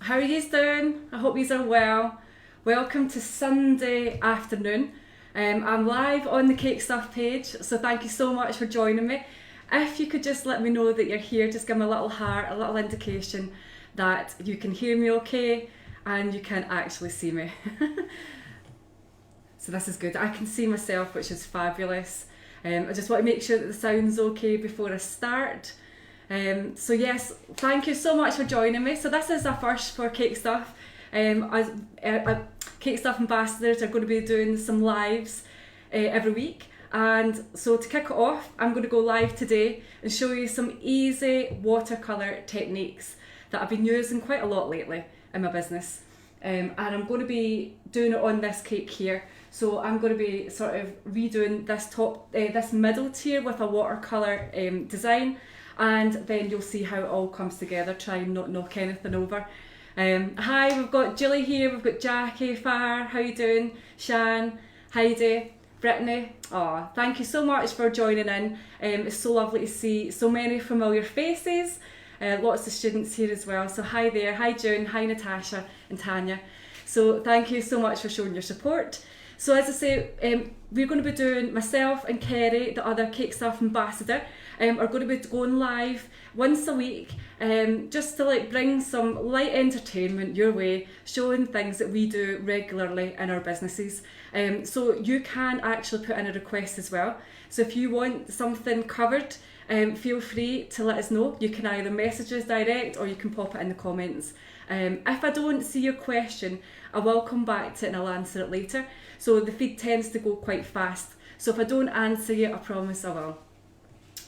How are you doing? I hope you are well. Welcome to Sunday afternoon. I'm live on the Cake Stuff page, so thank you so much for joining me. If you could just let me know that you're here, just give me a little heart, a little indication that you can hear me okay and you can actually see me. So this is good. I can see myself, which is fabulous. I just want to make sure that the sound's okay before I start. So yes, thank you so much for joining me. So this is a first for Cake Stuff. Cake Stuff ambassadors are going to be doing some lives every week, and so to kick it off, I'm going to go live today and show you some easy watercolour techniques that I've been using quite a lot lately in my business, and I'm going to be doing it on this cake here. So I'm going to be sort of redoing this middle tier with a watercolour design, and then you'll see how it all comes together. Try and not knock anything over. Hi, we've got Julie here, we've got Jackie, Far, how you doing? Shan, Heidi, Brittany. Oh, thank you so much for joining in. It's so lovely to see so many familiar faces. Lots of students here as well. So hi there, hi June, hi Natasha and Tanya. So thank you so much for showing your support. So as I say, we're going to be doing, myself and Kerry, the other Cake Stuff ambassador, are going to be going live once a week, just to bring some light entertainment your way, showing things that we do regularly in our businesses. So you can actually put in a request as well. So if you want something covered, feel free to let us know. You can either message us direct or you can pop it in the comments. If I don't see your question, I will come back to it and I'll answer it later. So the feed tends to go quite fast. So if I don't answer you, I promise I will.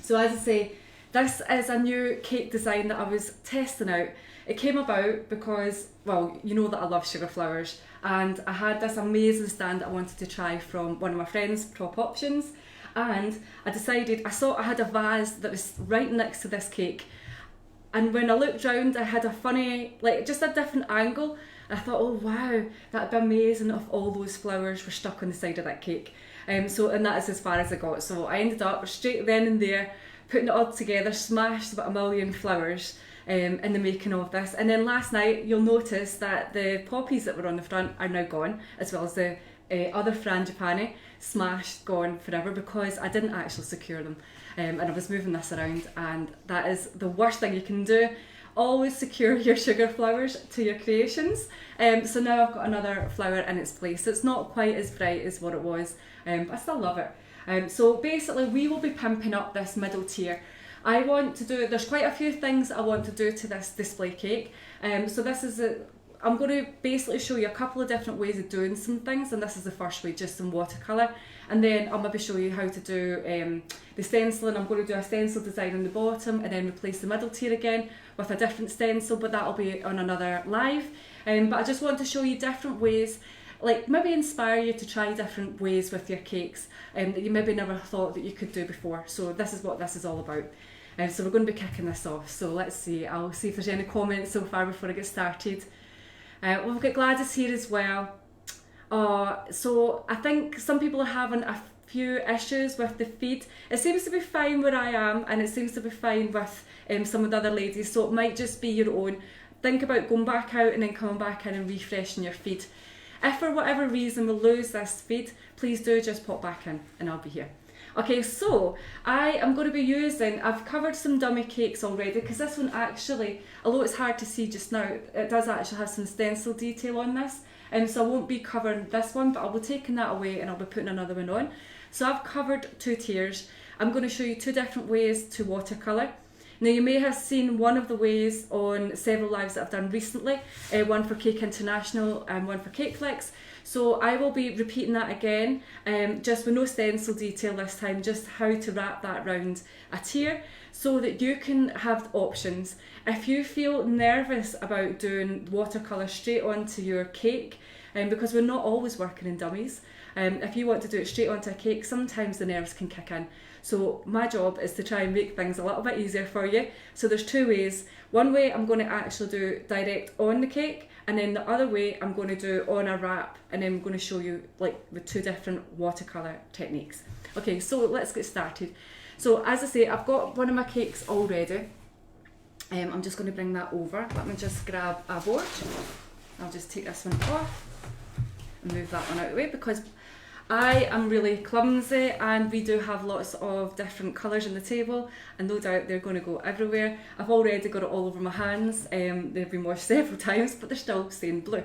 So as I say, this is a new cake design that I was testing out. It came about because, well, you know that I love sugar flowers, and I had this amazing stand that I wanted to try from one of my friends, Prop Options, and I decided, I saw I had a vase that was right next to this cake, and when I looked round I had a funny, just a different angle. I thought, oh wow, that'd be amazing if all those flowers were stuck on the side of that cake. And that is as far as I got. So I ended up straight then and there putting it all together, smashed about 1 million flowers in the making of this. And then last night you'll notice that the poppies that were on the front are now gone, as well as the other frangipani, smashed, gone forever, because I didn't actually secure them. And I was moving this around, and that is the worst thing you can do. Always secure your sugar flowers to your creations. So now I've got another flower in its place. It's not quite as bright as what it was, but I still love it. So basically we will be pimping up this middle tier. I want to do, there's quite a few things I want to do to this display cake. So this is I'm going to basically show you a couple of different ways of doing some things, and this is the first way, just some watercolour. And then I'll maybe show you how to do the stenciling. I'm going to do a stencil design on the bottom and then replace the middle tier again with a different stencil, but that'll be on another live. But I just want to show you different ways, maybe inspire you to try different ways with your cakes that you maybe never thought that you could do before. So this is what this is all about. So we're going to be kicking this off. So let's see, I'll see if there's any comments so far before I get started. We've got Gladys here as well. So I think some people are having a few issues with the feed. It seems to be fine where I am, and it seems to be fine with some of the other ladies, so it might just be your own. Think about going back out and then coming back in and refreshing your feed. If for whatever reason we lose this feed, please do just pop back in and I'll be here. Okay, so I am going to be using, I've covered some dummy cakes already, because this one actually, although it's hard to see just now, it does actually have some stencil detail on this. So I won't be covering this one, but I'll be taking that away and I'll be putting another one on. So I've covered 2 tiers. I'm going to show you 2 different ways to watercolour. Now you may have seen one of the ways on several lives that I've done recently, one for Cake International and one for Cake Flicks. So I will be repeating that again, just with no stencil detail this time, just how to wrap that around a tier so that you can have options. If you feel nervous about doing watercolour straight onto your cake, because we're not always working in dummies, if you want to do it straight onto a cake, sometimes the nerves can kick in. So my job is to try and make things a little bit easier for you. So there's 2 ways. One way I'm going to actually do direct on the cake, and then the other way I'm going to do on a wrap, and then I'm going to show you with 2 different watercolour techniques. Okay, so let's get started. So as I say, I've got one of my cakes all ready. I'm just going to bring that over. Let me just grab a board. I'll just take this one off and move that one out of the way because I am really clumsy and we do have lots of different colours on the table and no doubt they're going to go everywhere. I've already got it all over my hands. They've been washed several times but they're still staying blue.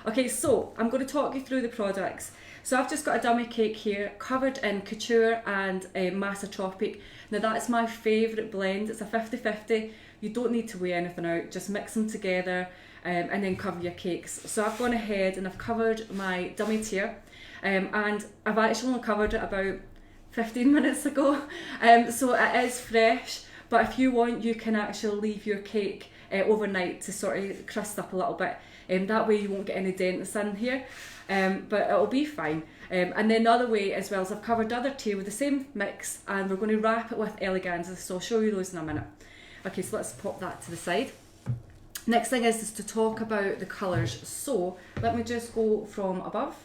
Okay, so I'm going to talk you through the products. So I've just got a dummy cake here covered in Couture and Massa Tropic. Now that's my favourite blend. It's a 50-50. You don't need to weigh anything out, just mix them together and then cover your cakes. So I've gone ahead and I've covered my dummy tier and I've actually only covered it about 15 minutes ago. So it is fresh, but if you want you can actually leave your cake overnight to sort of crust up a little bit. That way you won't get any dents in here, but it'll be fine. And then the other way as well is I've covered the other tier with the same mix and we're going to wrap it with eleganza, so I'll show you those in a minute. Okay, so let's pop that to the side. Next thing is to talk about the colours. So let me just go from above.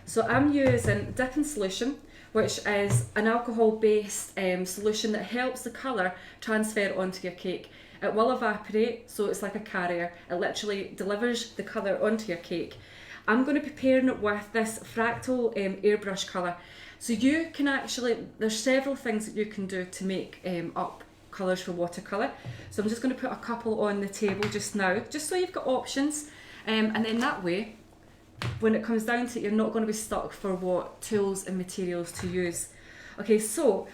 So I'm using Dip in Solution, which is an alcohol-based solution that helps the colour transfer onto your cake. It will evaporate, so it's like a carrier. It literally delivers the colour onto your cake. I'm going to be pairing it with this fractal airbrush colour. So you can actually, there's several things that you can do to make up colours for watercolour. So I'm just going to put a couple on the table just now, just so you've got options. And then that way, when it comes down to it, you're not going to be stuck for what tools and materials to use. Okay, so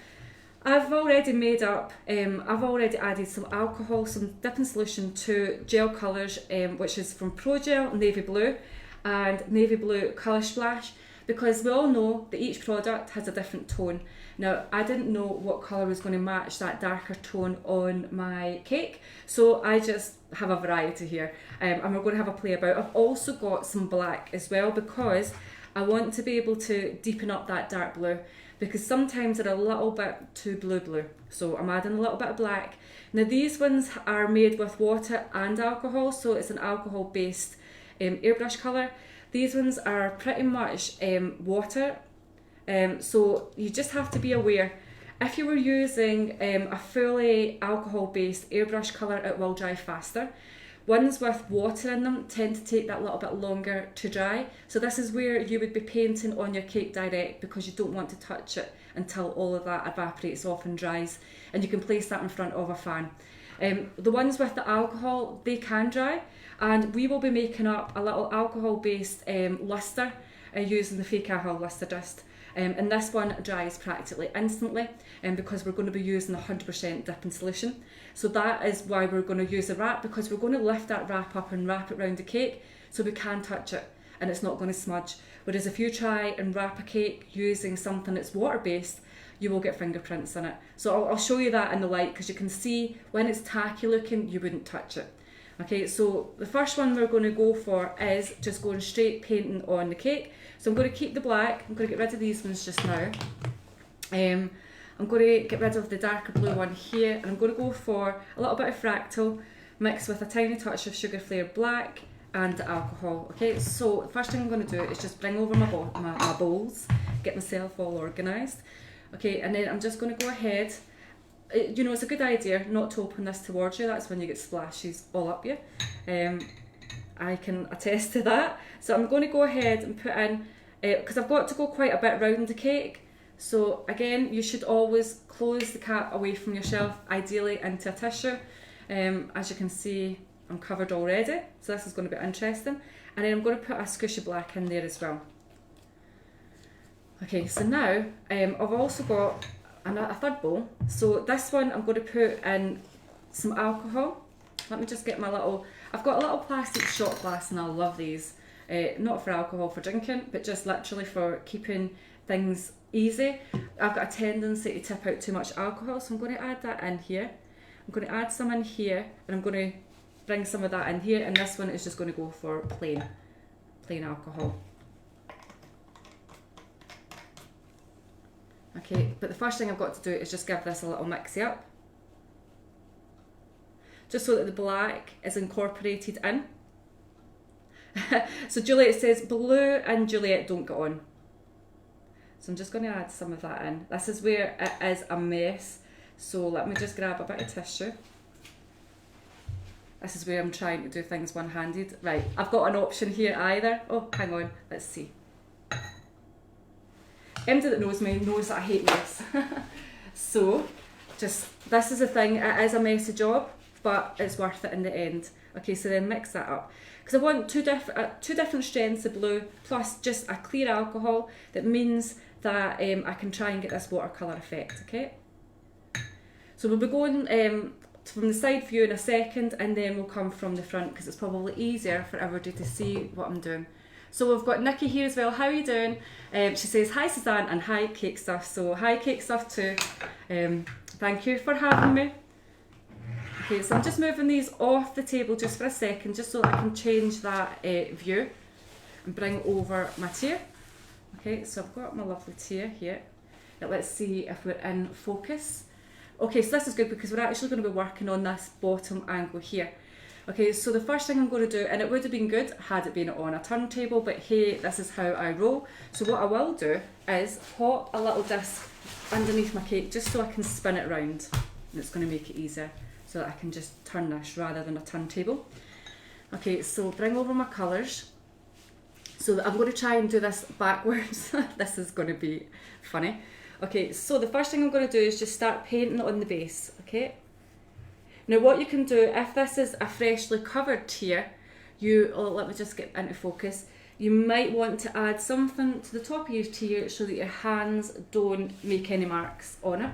I've already made up, I've already added some alcohol, some Dip in Solution to gel colours, which is from Pro Gel, Navy Blue, and Navy Blue Colour Splash, because we all know that each product has a different tone. Now, I didn't know what colour was going to match that darker tone on my cake, so I just have a variety here, and we're going to have a play about. I've also got some black as well because I want to be able to deepen up that dark blue, because sometimes they're a little bit too blue. So I'm adding a little bit of black. Now these ones are made with water and alcohol, so it's an alcohol based airbrush colour. These ones are pretty much water, so you just have to be aware. If you were using a fully alcohol based airbrush colour, it will dry faster. Ones with water in them tend to take that little bit longer to dry. So this is where you would be painting on your cake direct, because you don't want to touch it until all of that evaporates off and dries. And you can place that in front of a fan. The ones with the alcohol, they can dry. And we will be making up a little alcohol based luster using the fake alcohol luster dust. And this one dries practically instantly, because we're going to be using 100% Dip in Solution. So that is why we're going to use the wrap, because we're going to lift that wrap up and wrap it around the cake so we can touch it and it's not going to smudge. Whereas if you try and wrap a cake using something that's water based, you will get fingerprints in it. So I'll show you that in the light, because you can see when it's tacky looking, you wouldn't touch it. Okay, so the first one we're going to go for is just going straight painting on the cake. So I'm going to keep the black. I'm going to get rid of these ones just now. I'm going to get rid of the darker blue one here, and I'm going to go for a little bit of fractal mixed with a tiny touch of sugar flared black and alcohol. Okay, so the first thing I'm going to do is just bring over my bowls, get myself all organised. Okay, and then I'm just going to go ahead. You know, it's a good idea not to open this towards you. That's when you get splashes all up you. I can attest to that. So I'm going to go ahead and put in, because I've got to go quite a bit round the cake. So again, you should always close the cap away from yourself, ideally into a tissue. As you can see, I'm covered already, so this is going to be interesting. And then I'm going to put a squish of black in there as well. Okay, so now I've also got a third bowl. So this one I'm going to put in some alcohol. Let me just get my little, I've got a little plastic shot glass, and I love these. Not for alcohol for drinking, but just literally for keeping things easy. I've got a tendency to tip out too much alcohol, so I'm going to add that in here. I'm going to add some in here, and I'm going to bring some of that in here, and this one is just going to go for plain alcohol. Okay, but the first thing I've got to do is just give this a little mixy up, just so that the black is incorporated in. So Juliet says, blue and Juliet don't get on. So I'm just going to add some of that in. This is where it is a mess. So let me just grab a bit of tissue. This is where I'm trying to do things one-handed. Right, I've got an option here either. Oh, hang on, let's see. Anybody that knows me knows that I hate this. So, this is the thing, it is a messy job, but it's worth it in the end. Okay, so then mix that up. Because I want two different strengths of blue, plus just a clear alcohol. That means that I can try and get this watercolour effect, okay? So we'll be going from the side view in a second, and then we'll come from the front, because it's probably easier for everybody to see what I'm doing. So we've got Nikki here as well. How are you doing? She says, hi Suzanne, and hi Cake Stuff. So hi Cake Stuff too. Thank you for having me. Okay, so I'm just moving these off the table just for a second, just so that I can change that view and bring over my tier. Okay, so I've got my lovely tier here. Now let's see if we're in focus. Okay, so this is good because we're actually going to be working on this bottom angle here. Okay, so the first thing I'm going to do, and it would have been good had it been on a turntable, but hey, this is how I roll. So what I will do is pop a little disc underneath my cake just so I can spin it round. And it's going to make it easier so that I can just turn this rather than a turntable. Okay, so bring over my colours. So I'm going to try and do this backwards. This is going to be funny. Okay, so the first thing I'm going to do is just start painting on the base, okay? Now what you can do, if this is a freshly covered tier, let me just get into focus, you might want to add something to the top of your tier so that your hands don't make any marks on it.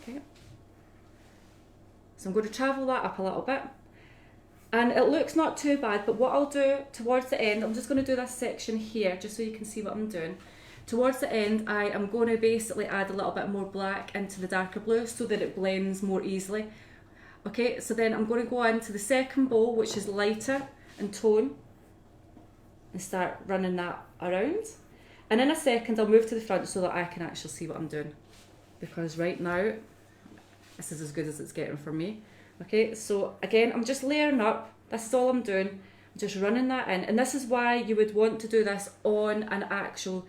Okay. So I'm going to travel that up a little bit. And it looks not too bad, but what I'll do towards the end, I'm just going to do this section here just so you can see what I'm doing. Towards the end, I am going to basically add a little bit more black into the darker blue so that it blends more easily. Okay, so then I'm going to go into the second bowl, which is lighter in tone, and start running that around. And in a second, I'll move to the front so that I can actually see what I'm doing. Because right now, this is as good as it's getting for me. Okay, so again, I'm just layering up. This is all I'm doing. I'm just running that in. And this is why you would want to do this on an actual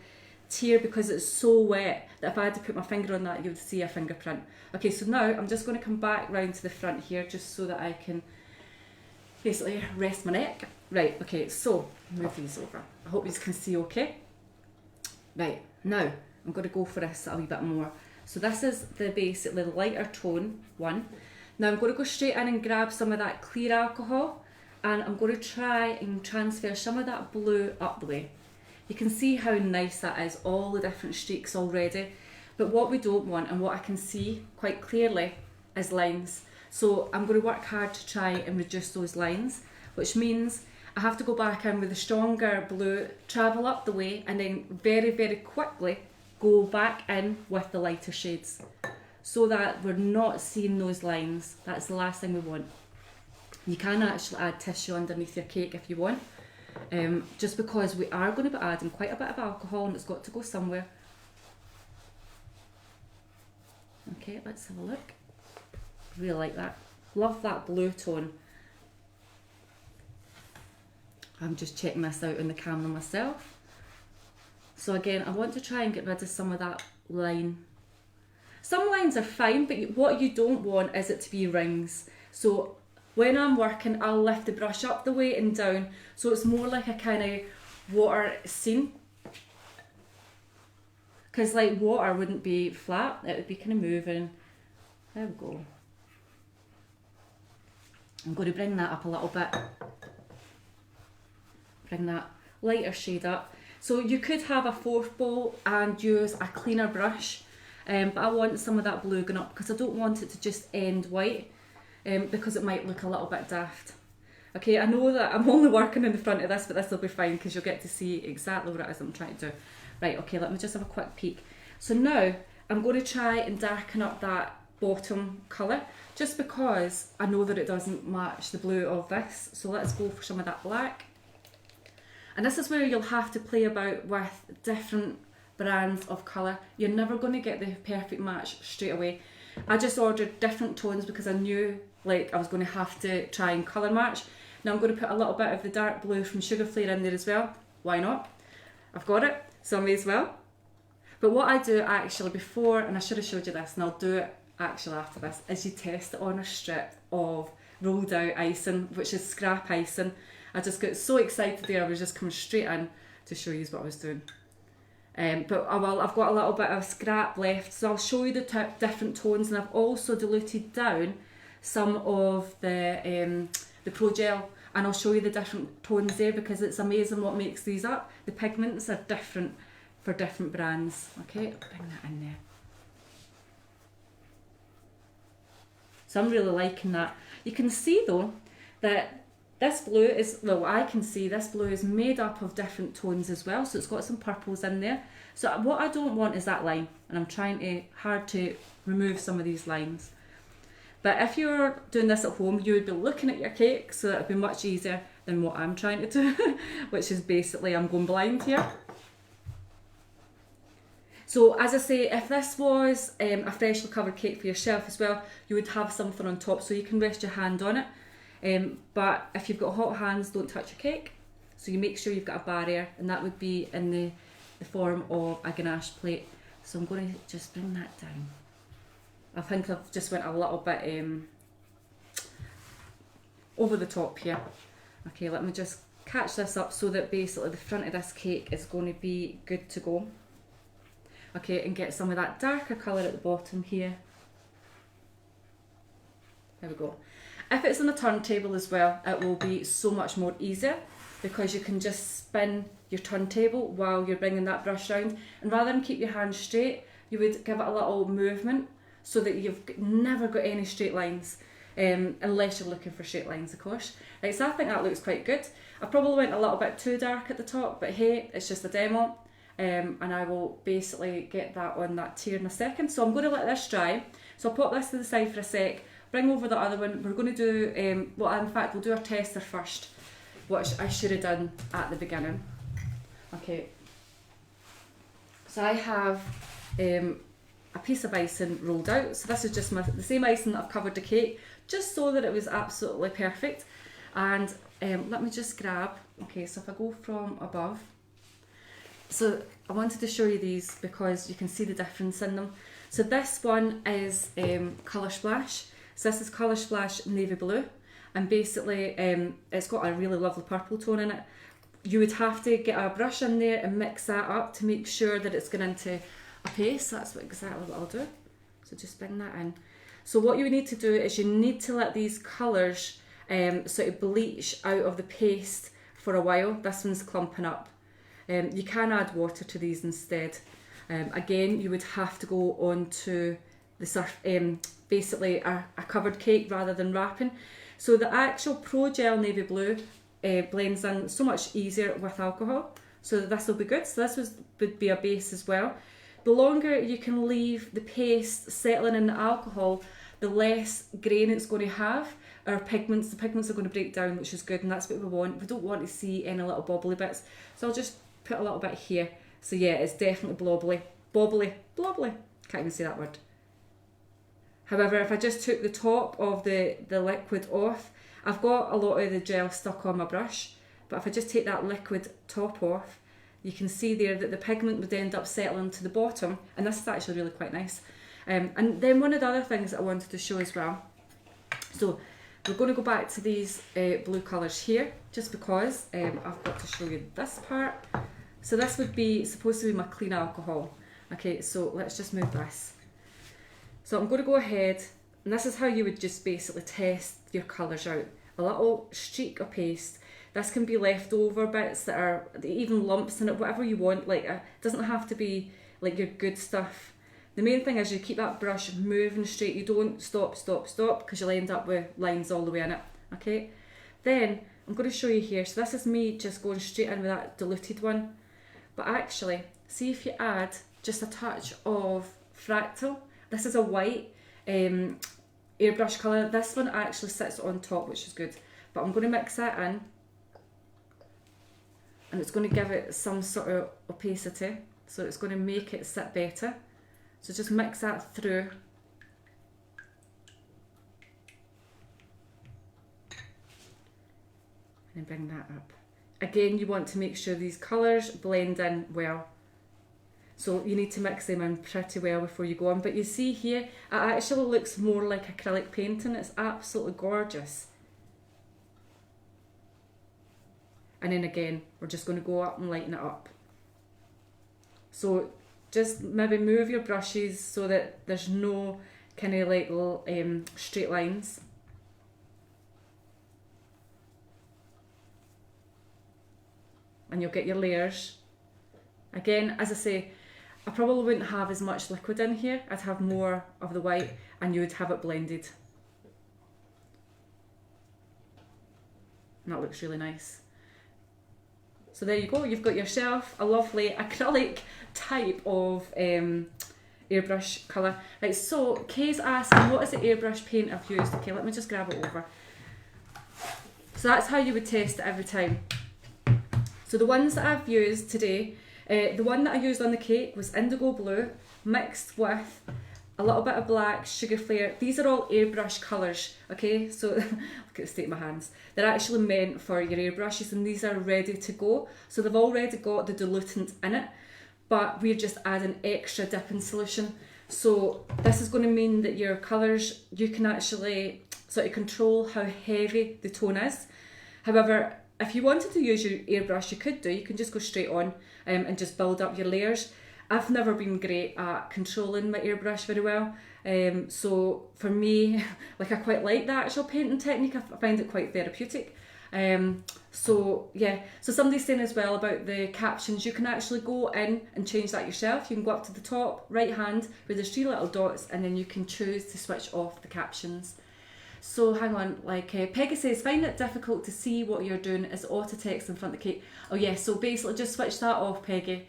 tier, because it's so wet that if I had to put my finger on that, you would see a fingerprint. Okay, so now I'm just going to come back round to the front here just so that I can basically rest my neck. Right, okay, so move these over. I hope you can see okay. Right, now I'm going to go for this a wee bit more. So this is basically the lighter tone one. Now I'm going to go straight in and grab some of that clear alcohol, and I'm going to try and transfer some of that blue up the way. You can see how nice that is, all the different streaks already. But what we don't want, and what I can see quite clearly, is lines. So I'm going to work hard to try and reduce those lines, which means I have to go back in with the stronger blue, travel up the way, and then very, very quickly go back in with the lighter shades, so that we're not seeing those lines. That's the last thing we want. You can actually add tissue underneath your cake if you want. Just because we are going to be adding quite a bit of alcohol and it's got to go somewhere. Okay, let's have a look. Really like that. Love that blue tone. I'm just checking this out on the camera myself. So again, I want to try and get rid of some of that line. Some lines are fine, but what you don't want is it to be rings. So when I'm working, I'll lift the brush up the way and down, so it's more like a kind of water scene. Because like water wouldn't be flat, it would be kind of moving. There we go. I'm going to bring that up a little bit. Bring that lighter shade up. So you could have a fourth bowl and use a cleaner brush, but I want some of that blue going up because I don't want it to just end white. Because it might look a little bit daft. Okay, I know that I'm only working in the front of this, but this will be fine because you'll get to see exactly what it is I'm trying to do. Right, okay, let me just have a quick peek. So now I'm going to try and darken up that bottom colour, just because I know that it doesn't match the blue of this. So let's go for some of that black. And this is where you'll have to play about with different brands of colour. You're never going to get the perfect match straight away. I just ordered different tones because I knew like I was going to have to try and colour match. Now I'm going to put a little bit of the dark blue from Sugar Flare in there as well. Why not? I've got it, so I may as well. But what I do actually before, and I should have showed you this, and I'll do it actually after this is you test it on a strip of rolled out icing, which is scrap icing. I just got so excited there, I was just coming straight in to show you what I was doing. But I've got a little bit of scrap left, so I'll show you the different tones, and I've also diluted down some of the Pro Gel, and I'll show you the different tones there because it's amazing what makes these up. The pigments are different for different brands. Okay, I'll bring that in there. So I'm really liking that. You can see though that this blue is, well, I can see this blue is made up of different tones as well, so it's got some purples in there. So what I don't want is that line, and I'm trying hard to remove some of these lines. But if you're doing this at home, you would be looking at your cake, so that would be much easier than what I'm trying to do, which is basically I'm going blind here. So as I say, if this was a freshly covered cake for yourself as well, you would have something on top so you can rest your hand on it. But if you've got hot hands, don't touch your cake. So you make sure you've got a barrier, and that would be in the form of a ganache plate. So I'm going to just bring that down. I think I've just went a little bit over the top here. Okay, let me just catch this up so that basically the front of this cake is going to be good to go. Okay, and get some of that darker colour at the bottom here. There we go. If it's on a turntable as well, it will be so much more easier because you can just spin your turntable while you're bringing that brush round, and rather than keep your hand straight, you would give it a little movement so that you've never got any straight lines, unless you're looking for straight lines, of course. Right, so I think that looks quite good. I probably went a little bit too dark at the top, but hey, it's just a demo. And I will basically get that on that tier in a second. So I'm going to let this dry. So I'll pop this to the side for a sec, bring over the other one. We're going to do, well, in fact, we'll do our tester first, which I should have done at the beginning. Okay. So I have a piece of icing rolled out. So this is just the same icing that I've covered the cake, just so that it was absolutely perfect. And let me just grab, okay, so if I go from above, so I wanted to show you these because you can see the difference in them. So this one is Colour Splash. So this is Colour Splash Navy Blue, and basically it's got a really lovely purple tone in it. You would have to get a brush in there and mix that up to make sure that it's going into a paste. So that's exactly what I'll do. So just bring that in. So what you need to do is you need to let these colours sort of bleach out of the paste for a while. This one's clumping up. You can add water to these instead. Again, you would have to go onto the basically a covered cake rather than wrapping. So the actual Pro Gel Navy Blue blends in so much easier with alcohol. So this will be good. So this would be a base as well. The longer you can leave the paste settling in the alcohol, the less grain it's going to have. The pigments are going to break down, which is good, and that's what we want. We don't want to see any little bobbly bits. So I'll just put a little bit here. So yeah, it's definitely bobbly. Can't even say that word. However, if I just took the top of the liquid off, I've got a lot of the gel stuck on my brush, but if I just take that liquid top off, you can see there that the pigment would end up settling to the bottom, and this is actually really quite nice. And then one of the other things that I wanted to show as well, so we're going to go back to these blue colours here, just because I've got to show you this part. So this would be supposed to be my clean alcohol. Okay, so let's just move this. So I'm going to go ahead, and this is how you would just basically test your colours out. A little streak of paste. This can be leftover bits that are even lumps in it, whatever you want. Like it doesn't have to be like your good stuff. The main thing is you keep that brush moving straight. You don't stop, because you'll end up with lines all the way in it. Okay. Then I'm going to show you here. So this is me just going straight in with that diluted one. But actually, see if you add just a touch of Fractal. This is a white airbrush colour. This one actually sits on top, which is good. But I'm going to mix that in. And it's going to give it some sort of opacity. So it's going to make it sit better. So just mix that through. And then bring that up. Again, you want to make sure these colours blend in well. So you need to mix them in pretty well before you go on. But you see here, it actually looks more like acrylic painting. It's absolutely gorgeous. And then again, we're just going to go up and lighten it up. So just maybe move your brushes so that there's no kind of like little straight lines. And you'll get your layers. Again, as I say, I probably wouldn't have as much liquid in here. I'd have more of the white and you would have it blended. And that looks really nice. So there you go, you've got yourself a lovely acrylic type of airbrush colour. Right, so Kay's asking, what is the airbrush paint I've used? Okay, let me just grab it over. So that's how you would test it every time. So the ones that I've used today, the one that I used on the cake was indigo blue mixed with a little bit of black, sugar flare. These are all airbrush colours, okay? So look at the state of my hands. They're actually meant for your airbrushes and these are ready to go. So they've already got the dilutant in it, but we're just adding extra dipping solution. So this is going to mean that your colours, you can actually sort of control how heavy the tone is. However, if you wanted to use your airbrush, you could do. You can just go straight on and just build up your layers. I've never been great at controlling my airbrush very well. So for me, like I quite like the actual painting technique. I find it quite therapeutic. So yeah, so somebody's saying as well about the captions, you can actually go in and change that yourself. You can go up to the top right hand where there's 3 little dots and then you can choose to switch off the captions. So hang on, like Peggy says, find it difficult to see what you're doing as auto text in front of the cake. Oh yeah, so basically just switch that off, Peggy.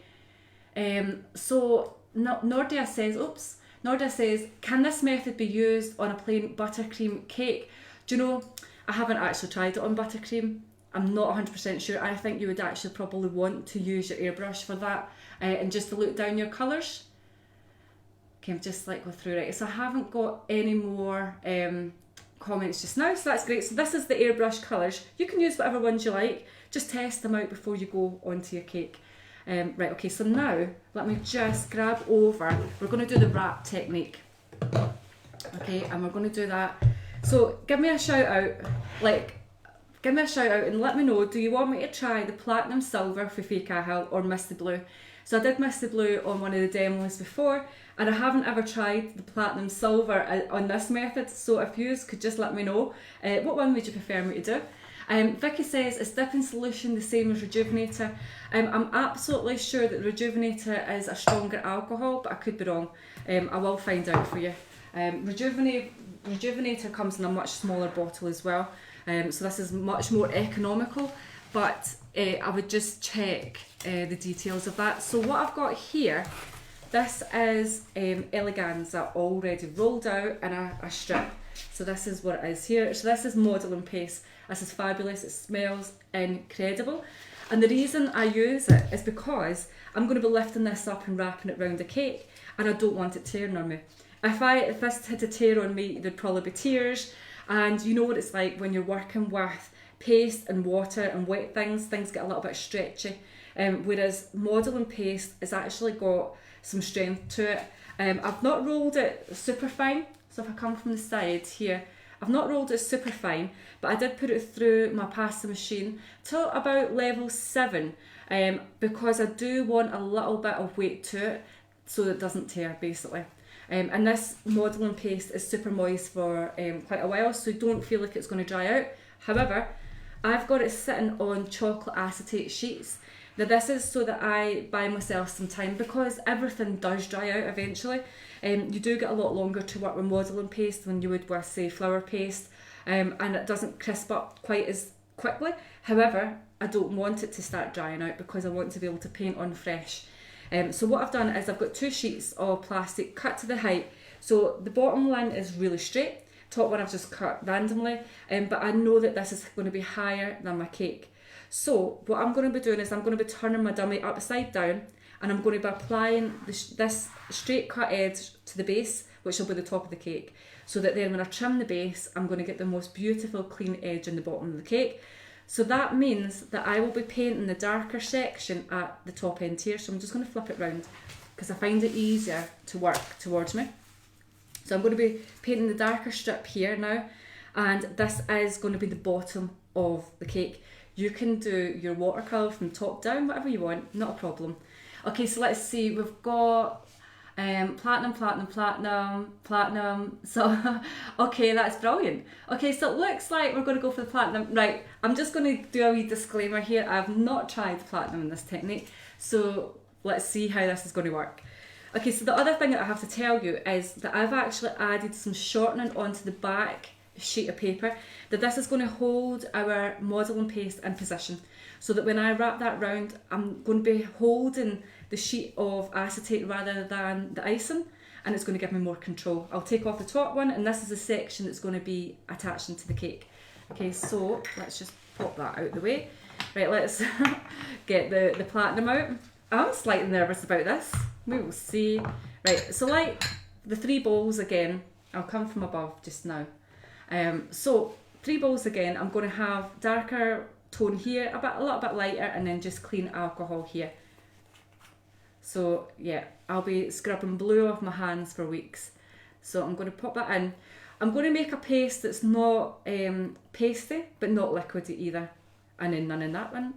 So Nordia says, can this method be used on a plain buttercream cake? Do you know, I haven't actually tried it on buttercream. I'm not 100% sure. I think you would actually probably want to use your airbrush for that and just to look down your colours. Okay, I'm just like go through it. So I haven't got any more comments just now, so that's great. So this is the airbrush colours. You can use whatever ones you like. Just test them out before you go onto your cake. Right, okay, so now let me just grab over. We're going to do the wrap technique. Okay, and we're going to do that. So give me a shout out, and let me know, do you want me to try the platinum silver for Fake Ahil or Misty Blue? So I did Misty Blue on one of the demos before, and I haven't ever tried the platinum silver on this method, so if you could just let me know, what one would you prefer me to do? Vicky says, is dipping solution the same as rejuvenator? I'm absolutely sure that the rejuvenator is a stronger alcohol, but I could be wrong. I will find out for you. Rejuvenator comes in a much smaller bottle as well, so this is much more economical, but I would just check the details of that. So what I've got here, this is Eleganza already rolled out in a strip. So this is what it is here. So this is modelling paste. This is fabulous, it smells incredible. And the reason I use it is because I'm going to be lifting this up and wrapping it around the cake, and I don't want it tearing on me. If this had to tear on me, there'd probably be tears. And you know what it's like when you're working with paste and water and wet things get a little bit stretchy. Whereas modelling paste has actually got some strength to it. I've not rolled it super fine, so if I come from the side here, I've not rolled it super fine, but I did put it through my pasta machine till about level 7, because I do want a little bit of weight to it so it doesn't tear basically. And this modelling paste is super moist for quite a while, so don't feel like it's going to dry out. However, I've got it sitting on chocolate acetate sheets. Now this is so that I buy myself some time, because everything does dry out eventually. You do get a lot longer to work with modelling paste than you would with, say, flour paste, and it doesn't crisp up quite as quickly. However, I don't want it to start drying out because I want to be able to paint on fresh. So what I've done is I've got 2 sheets of plastic cut to the height. So the bottom line is really straight, top one I've just cut randomly, but I know that this is going to be higher than my cake. So what I'm going to be doing is I'm going to be turning my dummy upside down, and I'm going to be applying this straight cut edge to the base, which will be the top of the cake, so that then when I trim the base, I'm going to get the most beautiful clean edge in the bottom of the cake. So that means that I will be painting the darker section at the top end here. So I'm just going to flip it round. because I find it easier to work towards me. So I'm going to be painting the darker strip here now, and this is going to be the bottom of the cake. You can do your watercolour from top down, whatever you want, not a problem. Okay, so let's see, we've got platinum, platinum, platinum, platinum. So, okay, that's brilliant. Okay, so it looks like we're going to go for the platinum. Right, I'm just going to do a wee disclaimer here. I've not tried platinum in this technique, so let's see how this is going to work. Okay, so the other thing that I have to tell you is that I've actually added some shortening onto the back sheet of paper, that this is going to hold our modelling paste in position, so that when I wrap that round, I'm going to be holding the sheet of acetate rather than the icing, and it's going to give me more control. I'll take off the top one, and this is the section that's going to be attaching to the cake. Okay, so let's just pop that out the way. Right, let's get the platinum out. I'm slightly nervous about this. We will see. Right, so like the 3 bowls again, I'll come from above just now. So 3 bowls again, I'm going to have darker tone here, a little bit lighter, and then just clean alcohol here. So yeah, I'll be scrubbing blue off my hands for weeks. So I'm going to pop that in. I'm going to make a paste that's not pasty, but not liquidy either. And then none in that one.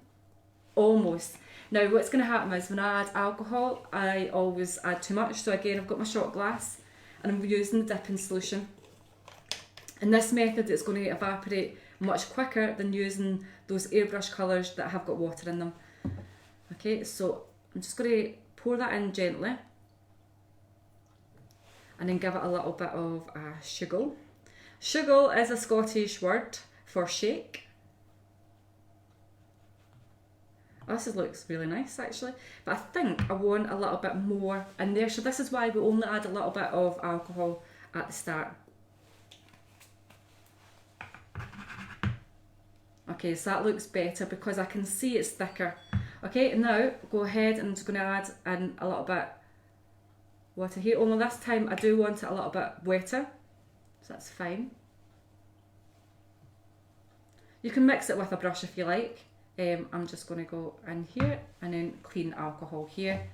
Almost. Now what's going to happen is when I add alcohol, I always add too much. So again, I've got my shot glass and I'm using the dipping solution. In this method, it's going to evaporate much quicker than using those airbrush colours that have got water in them. Okay, so I'm just going to pour that in gently and then give it a little bit of a shuggle. Shuggle is a Scottish word for shake. Oh, this looks really nice actually, but I think I want a little bit more in there, so this is why we only add a little bit of alcohol at the start. Okay, so that looks better because I can see it's thicker. Okay, now go ahead and I'm just going to add in a little bit water here, only this time I do want it a little bit wetter, so that's fine. You can mix it with a brush if you like. I'm just going to go in here and then clean alcohol here.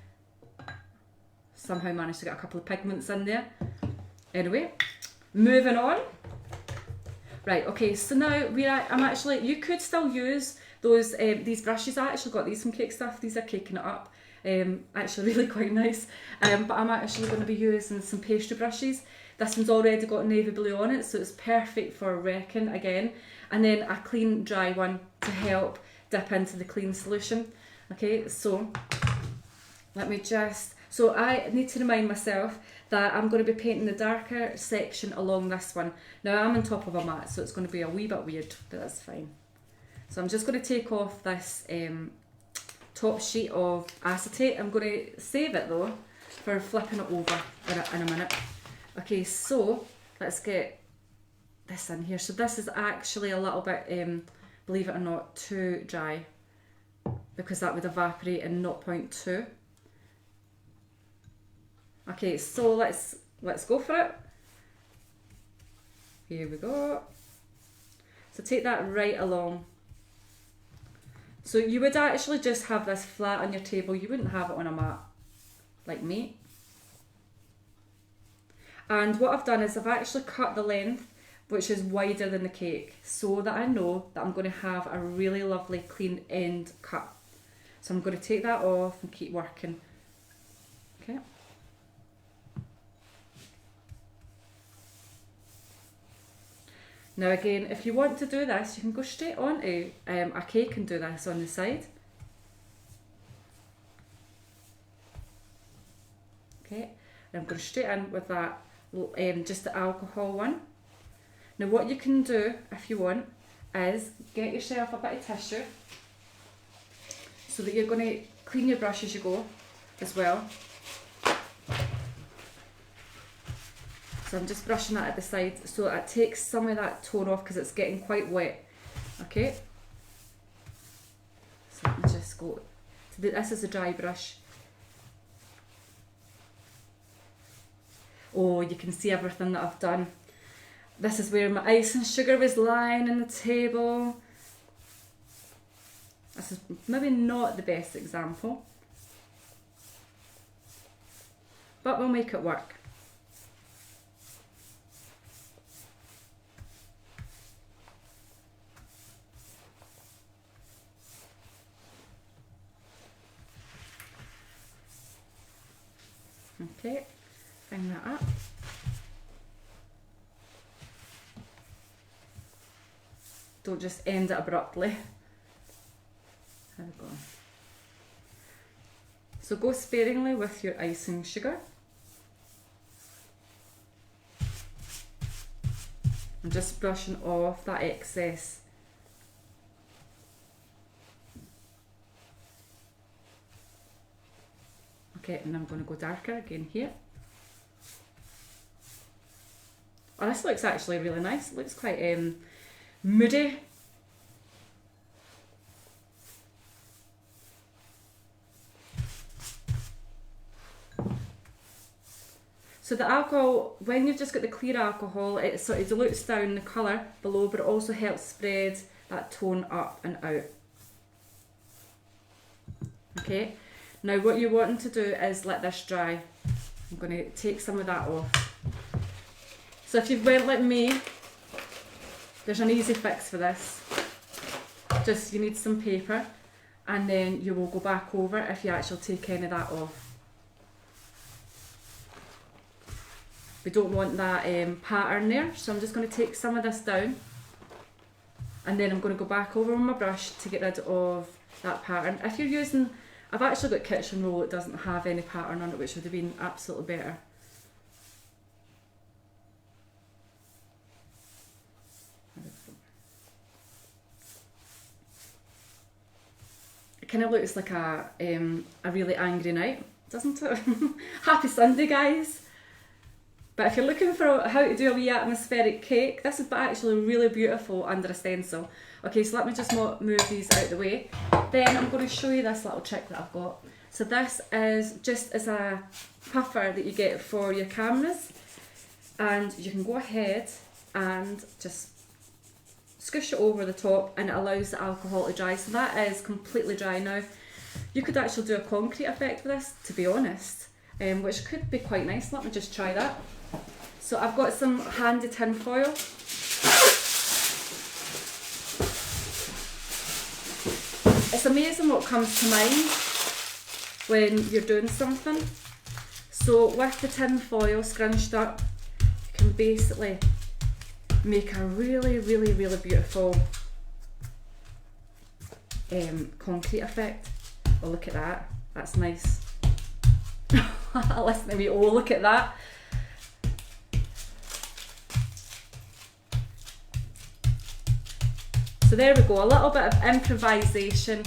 Somehow managed to get a couple of pigments in there. Anyway, moving on. Right, okay, so now I'm actually, you could still use those these brushes. I actually got these from Cake Stuff. These are Caking It Up. Actually really quite nice. But I'm actually going to be using some pastry brushes. This one's already got navy blue on it, so it's perfect for wrecking again. And then a clean dry one to help dip into the clean solution. Okay, so let me just, so I need to remind myself that I'm going to be painting the darker section along this one. Now I'm on top of a mat, so it's going to be a wee bit weird, but that's fine. So I'm just going to take off this top sheet of acetate. I'm going to save it though for flipping it over in a minute. Okay, so let's get this in here. So this is actually a little bit, believe it or not, too dry, because that would evaporate in 0.2. Okay, so let's go for it. Here we go. So take that right along. So you would actually just have this flat on your table. You wouldn't have it on a mat like me. And what I've done is I've actually cut the length, which is wider than the cake, so that I know that I'm going to have a really lovely clean end cut. So I'm going to take that off and keep working. Okay. Now again, if you want to do this, you can go straight onto a cake and do this on the side. Okay, and I'm going straight in with that, just the alcohol one. Now what you can do, if you want, is get yourself a bit of tissue, so that you're going to clean your brush as you go as well. So I'm just brushing that at the side so it takes some of that tone off because it's getting quite wet. Okay, so let me just go, this is a dry brush. Oh, you can see everything that I've done. This is where my ice and sugar was lying on the table. This is maybe not the best example. but we'll make it work. Okay, bring that up. Don't just end it abruptly. There we go. So go sparingly with your icing sugar. I'm just brushing off that excess. Okay, and I'm going to go darker again here. Oh, this looks actually really nice. It looks quite moody. So the alcohol, when you've just got the clear alcohol, it sort of dilutes down the colour below, but it also helps spread that tone up and out. Okay, now what you're wanting to do is let this dry. I'm going to take some of that off. So if you've went like me, there's an easy fix for this. Just you need some paper, and then you will go back over if you actually take any of that off. We don't want that pattern there, so I'm just going to take some of this down, and then I'm going to go back over with my brush to get rid of that pattern. If you're using, I've actually got kitchen roll that doesn't have any pattern on it, which would have been absolutely better. It kind of looks like a really angry night, doesn't it? Happy Sunday, guys. But if you're looking for how to do a wee atmospheric cake, this is actually really beautiful under a stencil. Okay, so let me just move these out of the way. Then I'm going to show you this little trick that I've got. So this is just as a puffer that you get for your cameras. And you can go ahead and just squish it over the top, and it allows the alcohol to dry. So that is completely dry now. You could actually do a concrete effect with this, to be honest, which could be quite nice. Let me just try that. So I've got some handy tin foil. It's amazing what comes to mind when you're doing something. So with the tin foil scrunched up, you can basically make a really, really, really beautiful concrete effect. Oh, look at that. That's nice. Listen to me. Oh, look at that. So there we go, a little bit of improvisation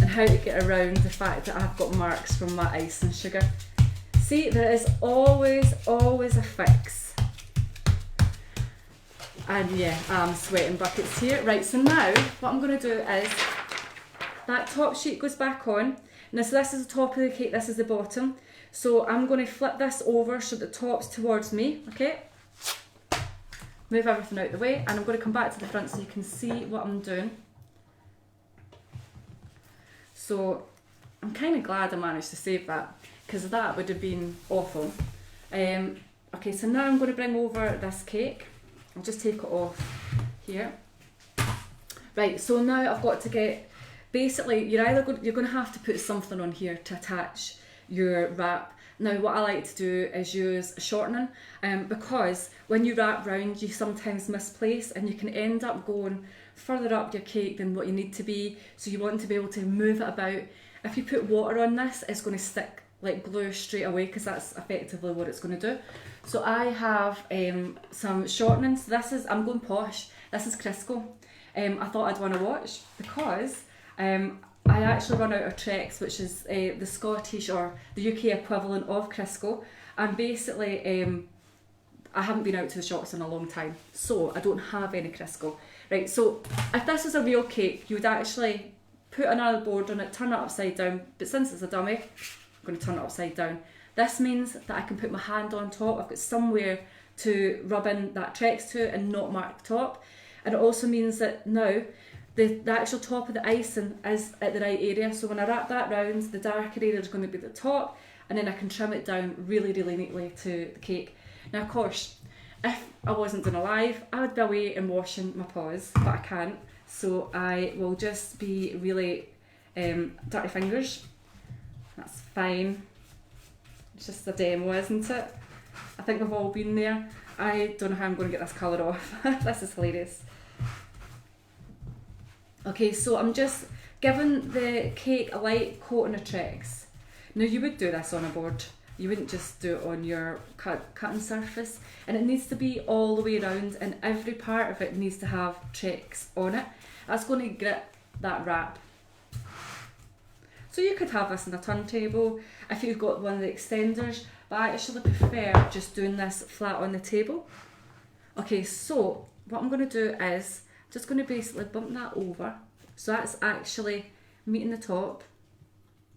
and how to get around the fact that I've got marks from my icing sugar. See, there is always a fix. And yeah, I'm sweating buckets here. Right, so now what I'm going to do is, that top sheet goes back on. Now, so this is the top of the cake, this is the bottom. So I'm going to flip this over so the top's towards me, okay? Move everything out of the way, and I'm going to come back to the front so you can see what I'm doing. So I'm kind of glad I managed to save that, because that would have been awful. Okay, so now I'm going to bring over this cake. I'll just take it off here. Right, so now I've got to get, basically you're going to have to put something on here to attach your wrap. Now what I like to do is use shortening, because when you wrap round you sometimes misplace and you can end up going further up your cake than what you need to be, so you want to be able to move it about. If you put water on this, it's going to stick like glue straight away, because that's effectively what it's going to do. So I have some shortening. So this is, I'm going posh, this is Crisco. I thought I'd want to watch because I actually run out of Trex, which is the Scottish or the UK equivalent of Crisco, and basically I haven't been out to the shops in a long time, so I don't have any Crisco. Right, so if this was a real cake, you would actually put another board on it, turn it upside down, but since it's a dummy, I'm going to turn it upside down. This means that I can put my hand on top, I've got somewhere to rub in that Trex to and not mark the top, and it also means that now the actual top of the icing is at the right area, so when I wrap that round, the darker area is going to be the top and then I can trim it down really, really neatly to the cake. Now of course, if I wasn't doing a live, I would be away and washing my paws, but I can't, so I will just be really dirty fingers. That's fine. It's just a demo, isn't it? I think we've all been there. I don't know how I'm going to get this colour off. This is hilarious. Okay, so I'm just giving the cake a light coating of Trex. Now you would do this on a board. You wouldn't just do it on your cutting surface. And it needs to be all the way around, and every part of it needs to have Trex on it. That's going to grip that wrap. So you could have this on a turntable if you've got one of the extenders, but I actually prefer just doing this flat on the table. Okay, so what I'm going to do is just going to basically bump that over, so that's actually meeting the top.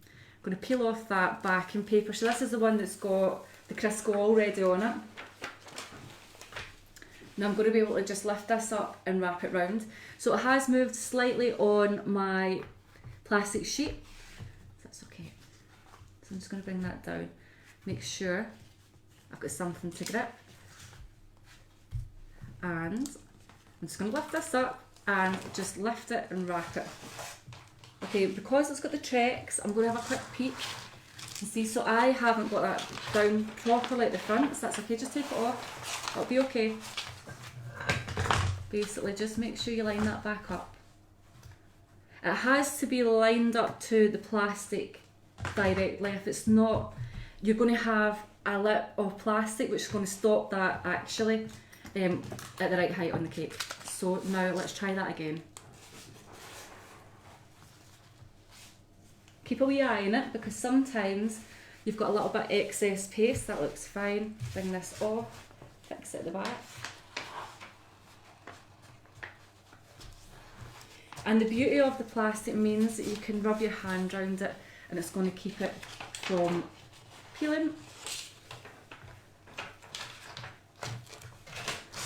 I'm going to peel off that backing paper. So this is the one that's got the Crisco already on it. Now I'm going to be able to just lift this up and wrap it round. So it has moved slightly on my plastic sheet. That's okay. So I'm just going to bring that down. Make sure I've got something to grip. And I'm just going to lift this up and just lift it and wrap it. Okay, because it's got the Trex, I'm going to have a quick peek and see. So I haven't got that down properly at the front, so that's okay, just take it off, it'll be okay. Basically just make sure you line that back up. It has to be lined up to the plastic directly. If it's not, you're going to have a lip of plastic which is going to stop that actually at the right height on the cake. So now let's try that again. Keep a wee eye on it, because sometimes you've got a little bit excess paste. That looks fine. Bring this off, fix it at the back. And the beauty of the plastic means that you can rub your hand around it and it's going to keep it from peeling.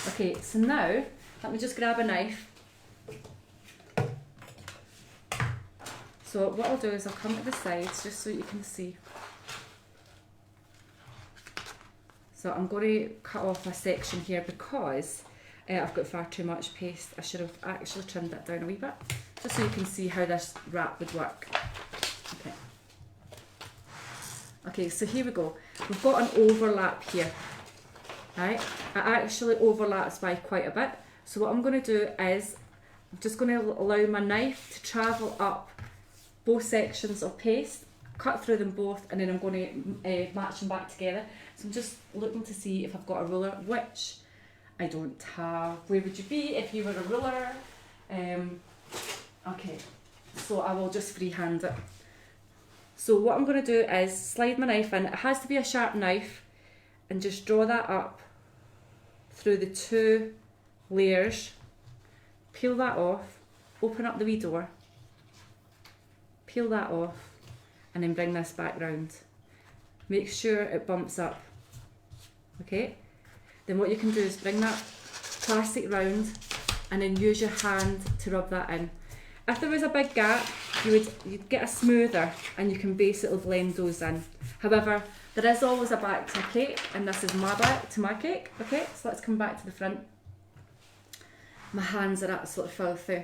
Okay, so now let me just grab a knife. So what I'll do is I'll come to the sides just so you can see. So I'm going to cut off a section here because I've got far too much paste. I should have actually trimmed that down a wee bit, just so you can see how this wrap would work. Okay. Okay, so here we go. We've got an overlap here. Right? It actually overlaps by quite a bit. So what I'm going to do is I'm just going to allow my knife to travel up both sections of paste, cut through them both, and then I'm going to match them back together. So I'm just looking to see if I've got a ruler, which I don't have. Where would you be if you were a ruler? Okay, so I will just freehand it. So what I'm going to do is slide my knife in. It has to be a sharp knife, and just draw that up through the two layers. Peel that off, open up the wee door, peel that off, and then bring this back round. Make sure it bumps up. Okay? Then what you can do is bring that plastic round and then use your hand to rub that in. If there was a big gap, you'd get a smoother and you can basically blend those in. However, there is always a back to a cake, and this is my back to my cake. Okay, so let's come back to the front. My hands are absolutely filthy.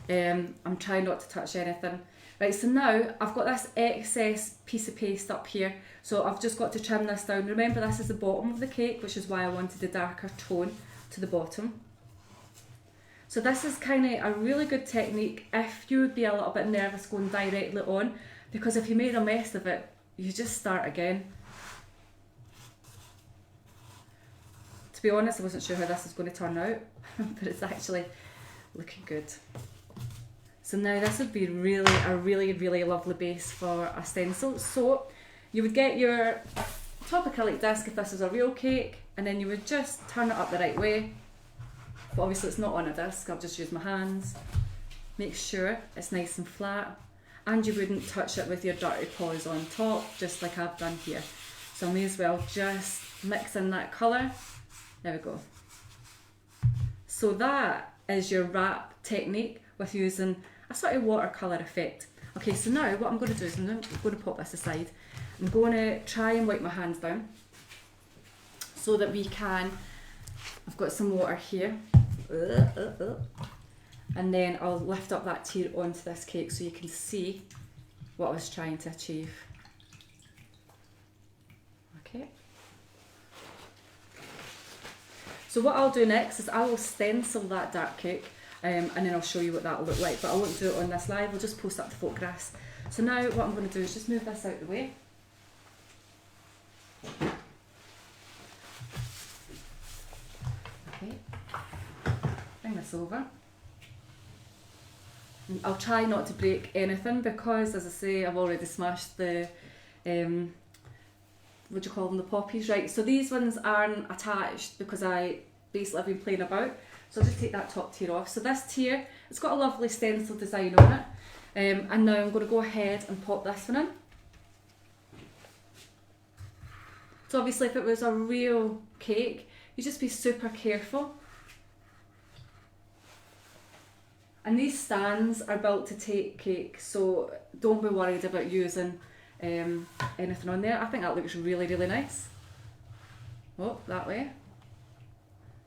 I'm trying not to touch anything. Right, so now I've got this excess piece of paste up here, so I've just got to trim this down. Remember, this is the bottom of the cake, which is why I wanted the darker tone to the bottom. So this is kind of a really good technique if you would be a little bit nervous going directly on, because if you made a mess of it, you just start again. To be honest, I wasn't sure how this was going to turn out, but it's actually looking good. So now this would be a really lovely base for a stencil. So you would get your top acrylic disc if this is a real cake, and then you would just turn it up the right way. But obviously it's not on a disc, I'll just use my hands. Make sure it's nice and flat, and you wouldn't touch it with your dirty paws on top, just like I've done here. So I may as well just mix in that colour. There we go. So that is your wrap technique with using a sort of watercolour effect. Okay, so now what I'm going to do is I'm going to pop this aside. I'm going to try and wipe my hands down so that we can, I've got some water here. And then I'll lift up that tier onto this cake so you can see what I was trying to achieve. Okay. So what I'll do next is I will stencil that dark cake and then I'll show you what that will look like, but I won't do it on this live, I'll just post up the photographs. So now what I'm going to do is just move this out of the way. Okay, bring this over. And I'll try not to break anything because, as I say, I've already smashed the, what do you call them, the poppies, right? So these ones aren't attached because I basically have been playing about. So I'll just take that top tier off. So this tier, it's got a lovely stencil design on it. And now I'm going to go ahead and pop this one in. So obviously if it was a real cake, you just be super careful. And these stands are built to take cake, so don't be worried about using anything on there. I think that looks really, really nice. Oh, that way.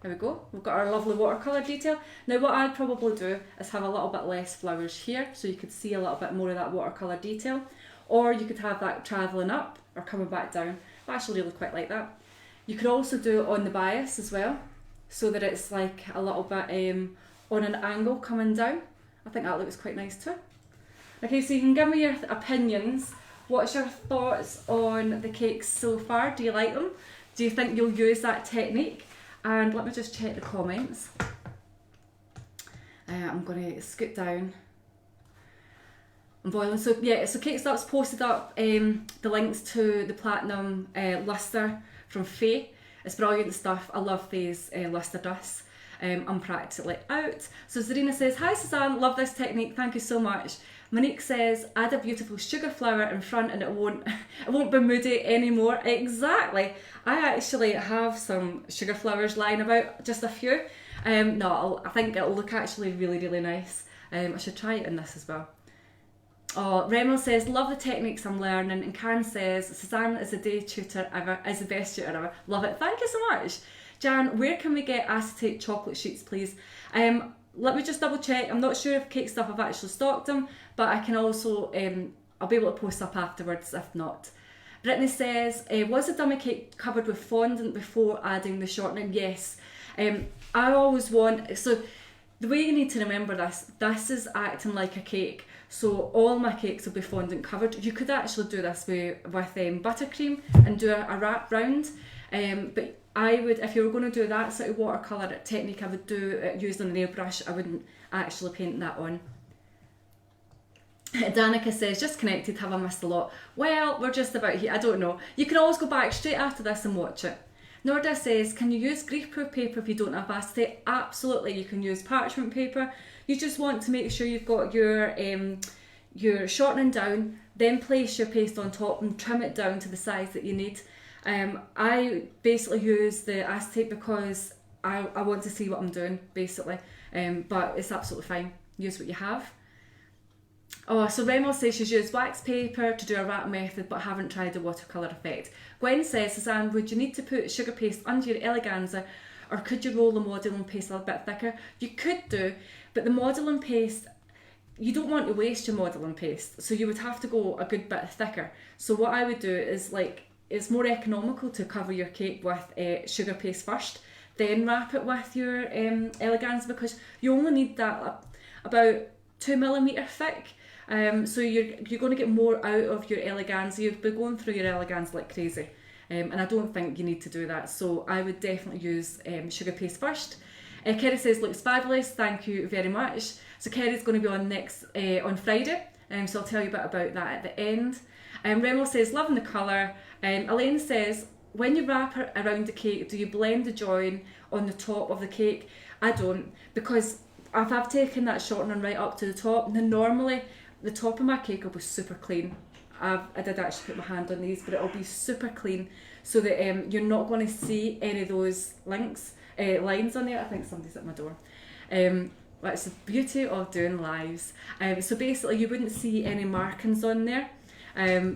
There we go. We've got our lovely watercolour detail. Now what I'd probably do is have a little bit less flowers here, so you could see a little bit more of that watercolour detail. Or you could have that travelling up or coming back down. I actually really quite like that. You could also do it on the bias as well, so that it's like a little bit on an angle coming down. I think that looks quite nice too. Okay, so you can give me your opinions. What's your thoughts on the cakes so far? Do you like them? Do you think you'll use that technique? And let me just check the comments. I'm going to scoot down. I'm boiling. So yeah, so Cake Stop's posted up the links to the platinum luster from Faye. It's brilliant stuff. I love Faye's luster dust. I'm practically out. So Zarina says, hi Suzanne, love this technique, thank you so much. Monique says, add a beautiful sugar flower in front and it won't be moody anymore. Exactly. I actually have some sugar flowers lying about, just a few. No, I think it'll look actually really, really nice. I should try it in this as well. Oh, Remo says, love the techniques I'm learning. And Karen says, Suzanne is the day tutor ever, is the best tutor ever. Love it. Thank you so much. Jan, where can we get acetate chocolate sheets, please? Let me just double check. I'm not sure if Cake Stuff have actually stocked them, but I can also, I'll be able to post up afterwards if not. Brittany says, was the dummy cake covered with fondant before adding the shortening? Yes. I always want, so the way you need to remember this is acting like a cake. So all my cakes will be fondant covered. You could actually do this with buttercream and do a wrap round. But I would, if you were going to do that sort of watercolour technique, I would do it using a nail brush. I wouldn't actually paint that on. Danica says, just connected, have I missed a lot? Well, we're just about here, I don't know. You can always go back straight after this and watch it. Norda says, can you use grease-proof paper if you don't have acetate? Absolutely, you can use parchment paper. You just want to make sure you've got your shortening down, then place your paste on top and trim it down to the size that you need. I basically use the acetate because I want to see what I'm doing, basically. But it's absolutely fine. Use what you have. Oh, so Remo says she's used wax paper to do a wrap method but haven't tried the watercolour effect. Gwen says, Suzanne, would you need to put sugar paste under your eleganza or could you roll the modelling paste a little bit thicker? You could do, but the modelling paste, you don't want to waste your modelling paste, so you would have to go a good bit thicker. So what I would do is, like, it's more economical to cover your cake with sugar paste first, then wrap it with your eleganza, because you only need that about 2mm thick. So you're going to get more out of your eleganza. You've been going through your eleganza like crazy, and I don't think you need to do that. So I would definitely use sugar paste first. Kerry says, looks fabulous, thank you very much. So Kerry's going to be on next on Friday, so I'll tell you a bit about that at the end. Remo says, loving the colour. Elaine says, when you wrap it around the cake, do you blend the join on the top of the cake? I don't, because if I've taken that shortening right up to the top, then normally the top of my cake will be super clean. I did actually put my hand on these, but it'll be super clean so that you're not going to see any of those lines on there. I think somebody's at my door. That's the beauty of doing lives. So basically you wouldn't see any markings on there.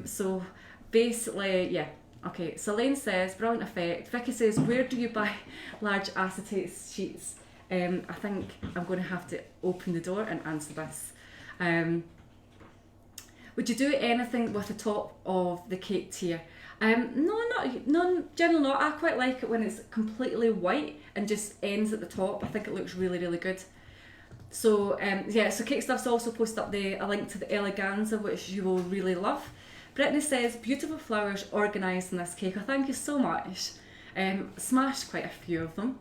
So basically, yeah. Okay, so Elaine says, brilliant effect. Vicky says, where do you buy large acetate sheets? I think I'm going to have to open the door and answer this. Would you do anything with the top of the cake tier? No, generally not. I quite like it when it's completely white and just ends at the top. I think it looks really, really good. So yeah, so Cake Stuff's also posted up a link to the eleganza, which you will really love. Brittany says, beautiful flowers organised in this cake. Oh, thank you so much. Smashed quite a few of them.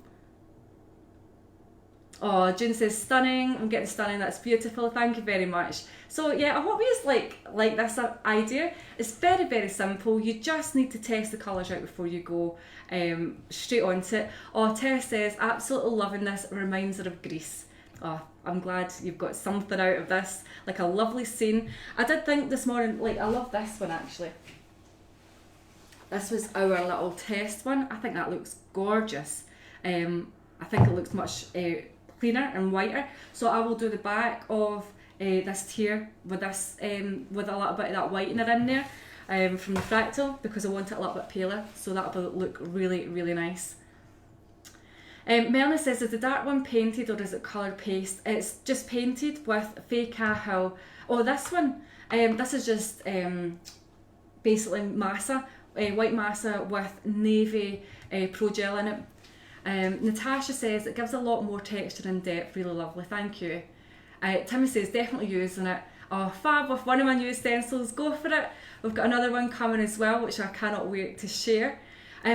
Oh, June says, stunning. I'm getting stunning. That's beautiful. Thank you very much. So yeah, I hope you just like this idea. It's very, very simple. You just need to test the colours out before you go straight onto it. Oh, Tess says, absolutely loving this. It reminds her of Greece. Oh, I'm glad you've got something out of this, like a lovely scene. I did think this morning, like, I love this one actually. This was our little test one. I think that looks gorgeous. I think it looks much cleaner and whiter. So I will do the back of this tier with this, with a little bit of that whitener in there from the fractal, because I want it a little bit paler. So that will look really, really nice. Melanie says, is the dark one painted or is it coloured paste? It's just painted with fake Cahill. Oh, this one, this is just basically massa, white massa with navy pro gel in it. Natasha says, it gives a lot more texture and depth, really lovely, thank you. Timmy says, definitely using it. Oh, fab, with one of my new stencils, go for it. We've got another one coming as well, which I cannot wait to share.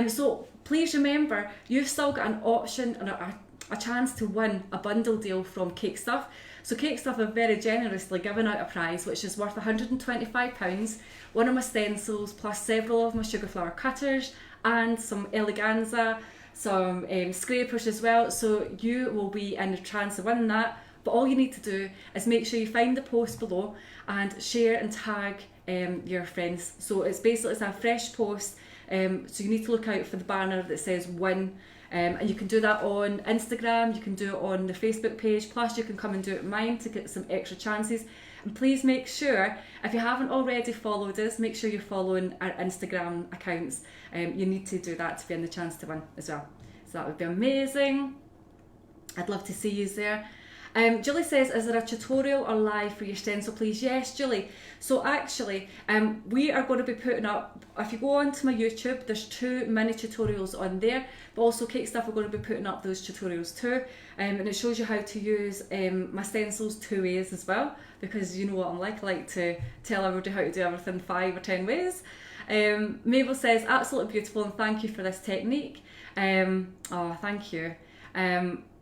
So please remember, you've still got an option and a chance to win a bundle deal from Cake Stuff. So Cake Stuff have very generously given out a prize which is worth £125, one of my stencils plus several of my sugar flower cutters and some eleganza, some scrapers as well. So you will be in the chance of winning that. But all you need to do is make sure you find the post below and share and tag your friends. So it's a fresh post. So you need to look out for the banner that says win, and you can do that on Instagram, you can do it on the Facebook page, plus you can come and do it mine to get some extra chances. And please make sure, if you haven't already followed us, make sure you're following our Instagram accounts. You need to do that to be in the chance to win as well. So that would be amazing. I'd love to see you there. Julie says, is there a tutorial or live for your stencil, please? Yes, Julie. So actually, we are going to be putting up, if you go onto my YouTube, there's 2 mini tutorials on there, but also Cake Stuff are going to be putting up those tutorials too. And it shows you how to use my stencils 2 ways as well, because you know what I'm like, I like to tell everybody how to do everything 5 or 10 ways. Mabel says, absolutely beautiful and thank you for this technique. Oh, thank you.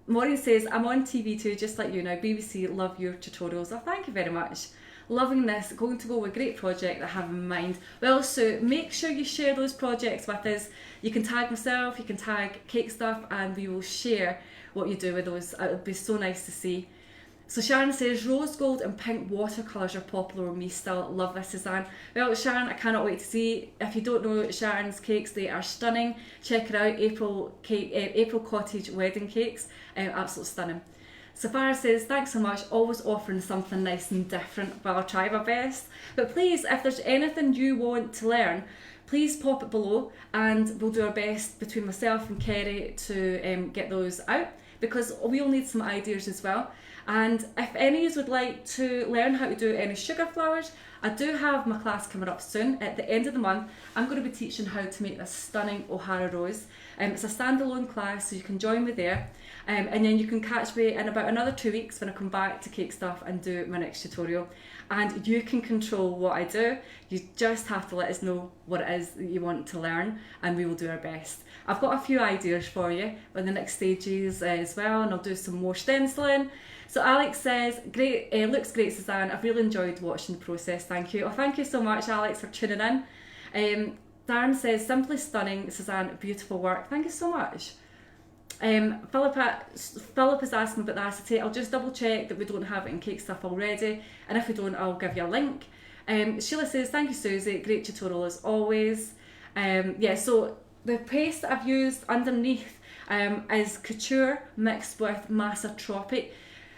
Maureen says, I'm on TV too, just like you now. BBC, love your tutorials. Oh, thank you very much. Loving this, going to go with a great project I have in mind. Well, so make sure you share those projects with us. You can tag myself, you can tag Cake Stuff, and we will share what you do with those. It would be so nice to see. So Sharon says, rose gold and pink watercolours are popular with me still. Love this, Suzaane. Well, Sharon, I cannot wait to see. If you don't know Sharon's cakes, they are stunning. Check it out, April Cottage wedding cakes. Absolutely stunning. Safara says, thanks so much, always offering something nice and different. Well, I'll try my best. But please, if there's anything you want to learn, please pop it below and we'll do our best between myself and Kerry to get those out, because we'll need some ideas as well. And if any of you would like to learn how to do any sugar flowers, I do have my class coming up soon. At the end of the month, I'm going to be teaching how to make this stunning O'Hara rose. It's a standalone class, so you can join me there. And then you can catch me in about another 2 weeks when I come back to Cake Stuff and do my next tutorial. And you can control what I do. You just have to let us know what it is that you want to learn, and we will do our best. I've got a few ideas for you for the next stages as well, and I'll do some more stenciling. So Alex says, great, looks great, Suzaane. I've really enjoyed watching the process. Thank you. Oh, thank you so much, Alex, for tuning in. Darren says, simply stunning, Suzaane. Beautiful work. Thank you so much. Philip is asking about the acetate. I'll just double check that we don't have it in Cake Stuff already, and if we don't, I'll give you a link. Sheila says, thank you, Susie. Great tutorial as always. Yeah, so the paste that I've used underneath is Couture mixed with Massa Tropic.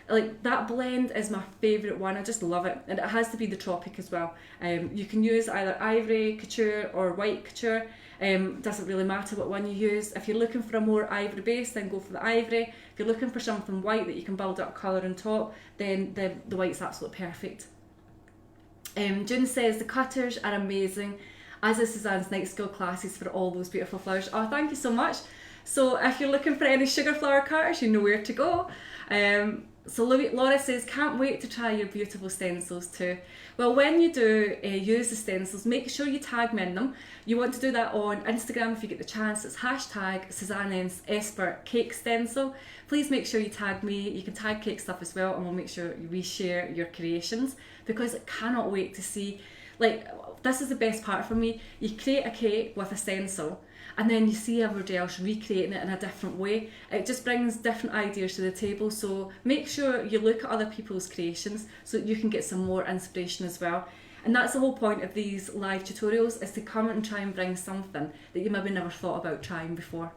Like, that blend is my favourite one. I just love it, and it has to be the Tropic as well. You can use either ivory couture or white couture. Doesn't really matter what one you use. If you're looking for a more ivory base, then go for the ivory. If you're looking for something white that you can build up colour on top, then the white's absolutely perfect. June says the cutters are amazing, as is Suzanne's night skill classes for all those beautiful flowers. Oh, thank you so much. So if you're looking for any sugar flower cutters, you know where to go. So Laura says, can't wait to try your beautiful stencils too. Well, when you do use the stencils, make sure you tag me in them. You want to do that on Instagram if you get the chance. It's hashtag Suzaanne's Esper Cake Stencil. Please make sure you tag me. You can tag Cake Stuff as well, and we'll make sure we share your creations, because I cannot wait to see, like, this is the best part for me. You create a cake with a stencil, and then you see everybody else recreating it in a different way. It just brings different ideas to the table. So make sure you look at other people's creations so that you can get some more inspiration as well. And that's the whole point of these live tutorials, is to come and try and bring something that you maybe never thought about trying before.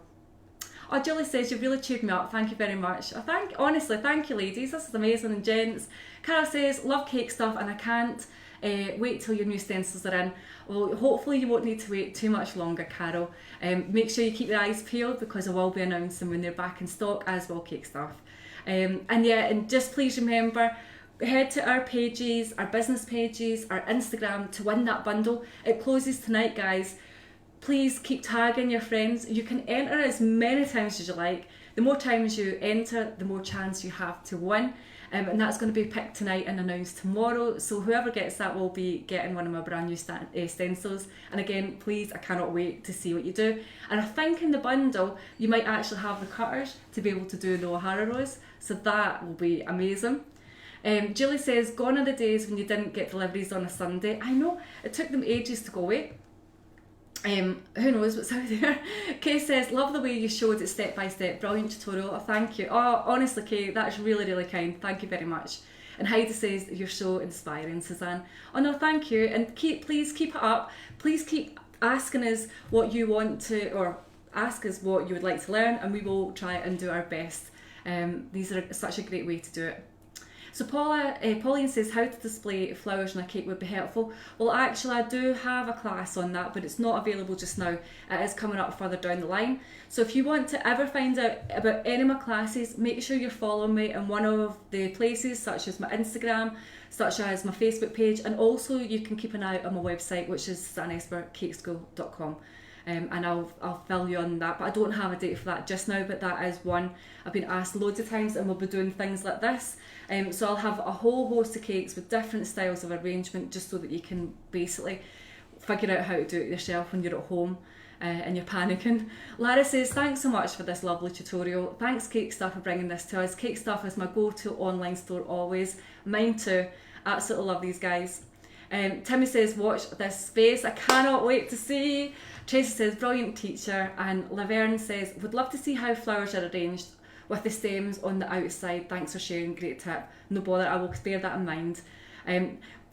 Oh, Julie says, you've really cheered me up. Thank you very much. Honestly, thank you, ladies. This is amazing. And gents. Carol says, love Cake Stuff, and I can't wait till your new stencils are in. Well, hopefully you won't need to wait too much longer, Carol. Make sure you keep your eyes peeled, because I will be announcing when they're back in stock, as well Cake Stuff. And yeah, and just please remember, head to our pages, our business pages, our Instagram to win that bundle. It closes tonight, guys. Please keep tagging your friends. You can enter as many times as you like. The more times you enter, the more chance you have to win. And that's going to be picked tonight and announced tomorrow. So whoever gets that will be getting one of my brand new stencils. And again, please, I cannot wait to see what you do. And I think in the bundle, you might actually have the cutters to be able to do the O'Hara Rose. So that will be amazing. Julie says, gone are the days when you didn't get deliveries on a Sunday. I know, it took them ages to go away. Who knows what's out there. Kay says, love the way you showed it step by step. Brilliant tutorial. Oh, thank you. Oh, honestly, Kay, that's really, really kind. Thank you very much. And Heidi says, you're so inspiring, Suzanne. Oh no, thank you. And please keep it up. Please keep asking us what you want to, or ask us what you would like to learn, and we will try and do our best. These are such a great way to do it. So Pauline says, how to display flowers on a cake would be helpful. Well, actually, I do have a class on that, but it's not available just now. It is coming up further down the line. So if you want to ever find out about any of my classes, make sure you're following me in one of the places, such as my Instagram, such as my Facebook page, and also you can keep an eye out on my website, which is SuzaanneEsperCakeschool.com. And I'll fill you on that, but I don't have a date for that just now, but that is one. I've been asked loads of times, and we'll be doing things like this. So I'll have a whole host of cakes with different styles of arrangement, just so that you can basically figure out how to do it yourself when you're at home and you're panicking. Lara says, thanks so much for this lovely tutorial. Thanks Cake Stuff for bringing this to us. Cake Stuff is my go-to online store always. Mine too. Absolutely love these guys. Timmy says, watch this space. I cannot wait to see. Tracy says, brilliant teacher. And Laverne says, would love to see how flowers are arranged with the stems on the outside. Thanks for sharing, great tip. No bother, I will bear that in mind.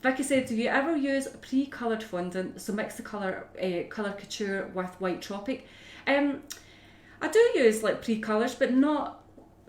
Vicky said, do you ever use pre-coloured fondant? So mix the colour couture with white Tropic. I do use like pre-colours, but not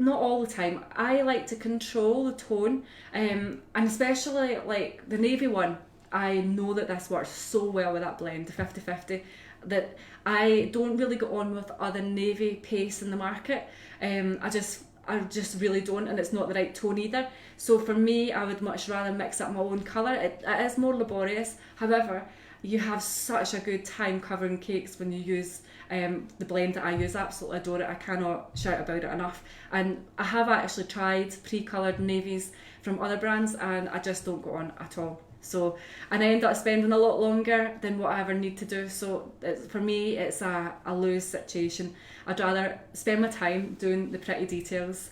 all the time. I like to control the tone, and especially like the navy one. I know that this works so well with that blend, the 50-50, that I don't really go on with other navy pastes in the market. I just really don't, and it's not the right tone either. So for me, I would much rather mix up my own colour. It is more laborious. However, you have such a good time covering cakes when you use the blend that I use. Absolutely adore it. I cannot shout about it enough. And I have actually tried pre-coloured navies from other brands, and I just don't go on at all. So, and I end up spending a lot longer than what I ever need to do. So for me, it's a lose situation. I'd rather spend my time doing the pretty details.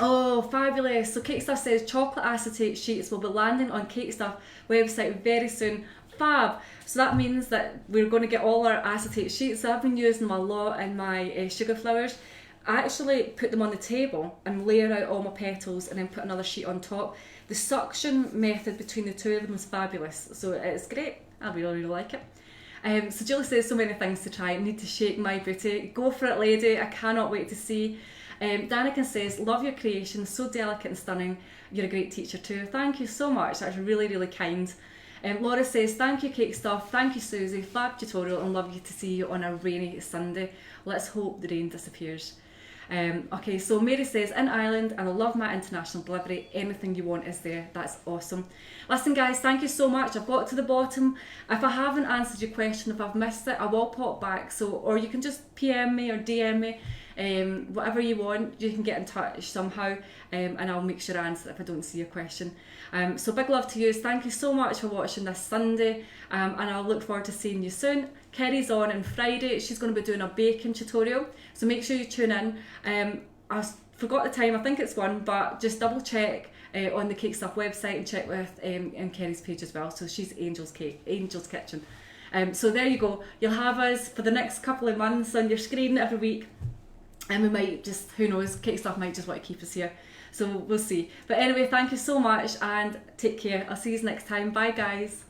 Oh, fabulous. So Cake Stuff says, chocolate acetate sheets will be landing on Cake Stuff website very soon. Fab. So that means that we're going to get all our acetate sheets. I've been using them a lot in my sugar flowers. I actually put them on the table and layer out all my petals and then put another sheet on top. The suction method between the two of them is fabulous, so it's great. I really, really like it. So Julie says, so many things to try. I need to shake my booty. Go for it, lady. I cannot wait to see. Danica says, love your creation, so delicate and stunning. You're a great teacher too. Thank you so much. That's really, really kind. Laura says, thank you Cake Stuff, thank you Susie, fab tutorial and love you to see you on a rainy Sunday. Let's hope the rain disappears. Okay, so Mary says, in Ireland, and I love my international delivery, anything you want is there. That's awesome. Listen guys, thank you so much. I've got to the bottom. If I haven't answered your question, if I've missed it, I will pop back. So, or you can just PM me or DM me. Whatever you want, you can get in touch somehow, and I'll make sure I answer it if I don't see your question. So big love to you. Thank you so much for watching this Sunday, and I'll look forward to seeing you soon. Kerry's on Friday. She's going to be doing a baking tutorial, so make sure you tune in. I forgot the time, I think it's 1, but just double check on the Cake Stuff website and check with Kerry's page as well. So she's Angel's Kitchen. So there you go. You'll have us for the next couple of months on your screen every week. And we might just, who knows, Cake Stuff might just want to keep us here. So we'll see. But anyway, thank you so much and take care. I'll see you next time. Bye guys.